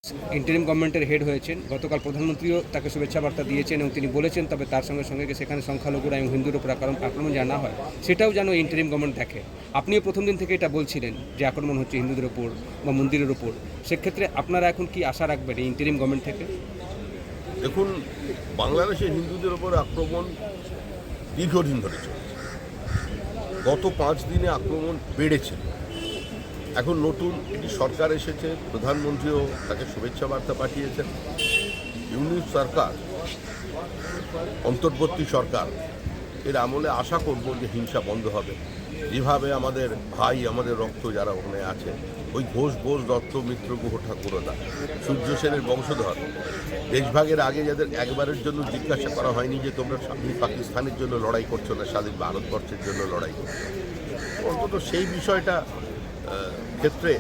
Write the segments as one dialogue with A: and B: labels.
A: Interim গভর্নমেন্টের head হয়েছেন, গতকাল প্রধানমন্ত্রীও তাকে শুভেচ্ছা বার্তা দিয়েছেন এবং তিনি বলেছেন তবে তার সঙ্গে সঙ্গে সেখানে সংখ্যালঘুরা এবং হিন্দুর উপর আক্রমণ যেন না হয় সেটাও যেন ইন্টারিম গভর্নমেন্ট দেখে। আপনিও প্রথম দিন থেকে এটা বলছিলেন যে আক্রমণ হচ্ছে হিন্দুদের ওপর বা মন্দিরের ওপর, সেক্ষেত্রে আপনারা এখন কি আশা রাখবেন এই ইন্টারিম গভর্নমেন্ট থেকে?
B: দেখুন, বাংলাদেশে হিন্দুদের ওপর আক্রমণ দীর্ঘদিন ধরে চলছে। গত 5 দিনে আক্রমণ বেড়েছে। এখন নতুন একটি সরকার এসেছে, প্রধানমন্ত্রীও তাকে শুভেচ্ছা বার্তা পাঠিয়েছেন। ইউনিট সরকার, অন্তর্বর্তী সরকার, এর আমলে আশা করব যে হিংসা বন্ধ হবে। যেভাবে আমাদের ভাই, আমাদের রক্ত যারা ওখানে আছে, ওই ঘোষ দত্ত, মিত্র গুহ, ঠাকুরদা, সূর্য সেনের বংশধর, দেশভাগের আগে যাদের একবারের জন্য জিজ্ঞাসা করা হয়নি যে তোমরা স্বাধীন পাকিস্তানের জন্য লড়াই করছো না স্বাধীন ভারতবর্ষের জন্য লড়াই করছো, অন্তত সেই বিষয়টা ক্ষেত্রে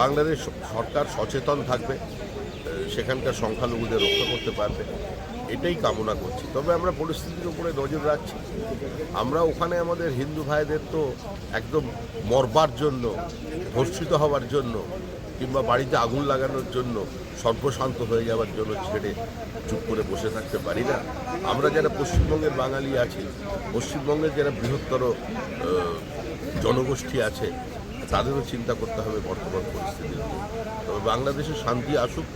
B: বাংলাদেশ সরকার সচেতন থাকবে, সেখানকার সংখ্যালঘুদের রক্ষা করতে পারবে, এটাই কামনা করছি। তবে আমরা পরিস্থিতির উপরে নজর রাখছি। আমরা ওখানে আমাদের হিন্দু ভাইদের তো একদম মরবার জন্য, ধর্ষিত হওয়ার জন্য কিংবা বাড়িতে আগুন লাগানোর জন্য, সর্বশান্ত হয়ে যাওয়ার জন্য ছেড়ে চুপ করে বসে থাকতে পারি না। আমরা যারা পশ্চিমবঙ্গের বাঙালি আছি, পশ্চিমবঙ্গের যারা বৃহত্তর জনগোষ্ঠী আছে, তাদেরও চিন্তা করতে হবে বর্তমান পরিস্থিতির। তবে বাংলাদেশে শান্তি আসুক,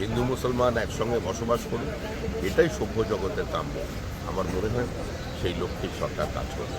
B: হিন্দু মুসলমান একসঙ্গে বসবাস করুন, এটাই সভ্য জগতের কাম্য। আমার মনে হয় সেই লক্ষ্যেই সরকার কাজ করবে।